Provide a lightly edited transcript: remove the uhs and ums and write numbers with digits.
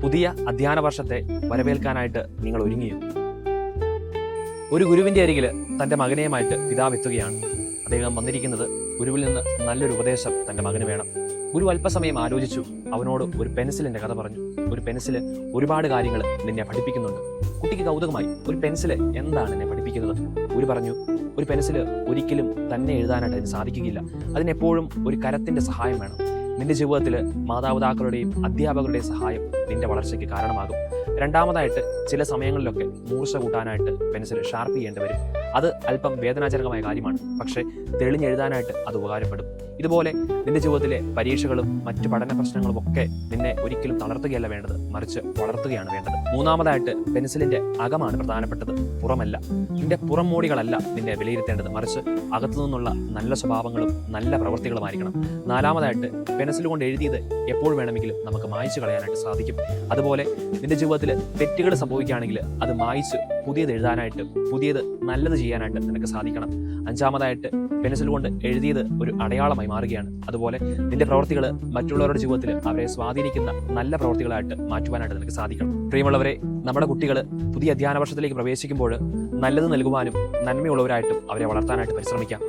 പുതിയ അധ്യയന വർഷത്തെ വരവേൽക്കാനായിട്ട് നിങ്ങൾ ഒരുങ്ങിയോ? ഒരു ഗുരുവിൻ്റെ അരികിൽ തൻ്റെ മകനെയുമായിട്ട് പിതാവ് എത്തുകയാണ്. അദ്ദേഹം വന്നിരിക്കുന്നത് ഗുരുവിൽ നിന്ന് നല്ലൊരു ഉപദേശം തൻ്റെ മകന് വേണം. ഗുരു അല്പസമയം ആലോചിച്ചു. അവനോട് ഒരു പെൻസിലിൻ്റെ കഥ പറഞ്ഞു. ഒരു പെൻസിൽ ഒരുപാട് കാര്യങ്ങൾ നിന്നെ പഠിപ്പിക്കുന്നുണ്ട്. കുട്ടിക്ക് കൗതുകമായി, ഒരു പെൻസിൽ എന്താണ് എന്നെ പഠിപ്പിക്കുന്നത്? ഗുരു പറഞ്ഞു, ഒരു പെൻസിൽ ഒരിക്കലും തന്നെ എഴുതാനായിട്ട് അതിന് സാധിക്കുകയില്ല. അതിനെപ്പോഴും ഒരു കരത്തിൻ്റെ സഹായം വേണം. നിന്റെ ജീവിതത്തിൽ മാതാപിതാക്കളുടെയും അധ്യാപകരുടെയും സഹായം നിന്റെ വളർച്ചയ്ക്ക് കാരണമാകും. രണ്ടാമതായിട്ട്, ചില സമയങ്ങളിലൊക്കെ മൂർച്ച കൂട്ടാനായിട്ട് പെൻസിൽ ഷാർപ്പ് ചെയ്യേണ്ടി വരും. അത് അല്പം വേദനാജനകമായ കാര്യമാണ്, പക്ഷേ തെളിഞ്ഞെഴുതാനായിട്ട് അത് ഉപകാരപ്പെടും. ഇതുപോലെ നിന്റെ ജീവിതത്തിലെ പരീക്ഷകളും മറ്റു പഠന പ്രശ്നങ്ങളും ഒക്കെ നിന്നെ ഒരിക്കലും തളർത്തുകയല്ല വേണ്ടത്, മറിച്ച് വളർത്തുകയാണ് വേണ്ടത്. മൂന്നാമതായിട്ട്, പെൻസിലിന്റെ അകമാണ് പ്രധാനപ്പെട്ടത്, പുറമല്ല. നിന്റെ പുറം മോടികളല്ല നിന്നെ വിലയിരുത്തേണ്ടത്, മറിച്ച് അകത്തു നിന്നുള്ള നല്ല സ്വഭാവങ്ങളും നല്ല പ്രവൃത്തികളുമായിരിക്കണം. നാലാമതായിട്ട്, പെൻസിൽ കൊണ്ട് എഴുതിയത് എപ്പോൾ വേണമെങ്കിലും നമുക്ക് മായ്ച്ചു കളയാനായിട്ട് സാധിക്കും. അതുപോലെ നിന്റെ ജീവിതത്തിൽ തെറ്റുകൾ സംഭവിക്കുകയാണെങ്കിൽ അത് മായ്ച്ച് പുതിയത് എഴുതാനായിട്ട്, പുതിയത് നല്ലത് ചെയ്യാനായിട്ട് നിനക്ക് സാധിക്കണം. അഞ്ചാമതായിട്ട്, പെൻസിൽ കൊണ്ട് എഴുതിയത് ഒരു അടയാളമായി മാറുകയാണ്. അതുപോലെ നിന്റെ പ്രവൃത്തികൾ മറ്റുള്ളവരുടെ ജീവിതത്തിൽ അവരെ സ്വാധീനിക്കുന്ന നല്ല പ്രവൃത്തികളായിട്ട് മാറ്റുവാനായിട്ട് നിനക്ക് സാധിക്കണം. പ്രിയമുള്ളവരെ, നമ്മുടെ കുട്ടികൾ പുതിയ അധ്യയന വർഷത്തിലേക്ക് പ്രവേശിക്കുമ്പോൾ നല്ലത് നൽകുവാനും നന്മയുള്ളവരായിട്ടും അവരെ വളർത്താനായിട്ട് പരിശ്രമിക്കാം.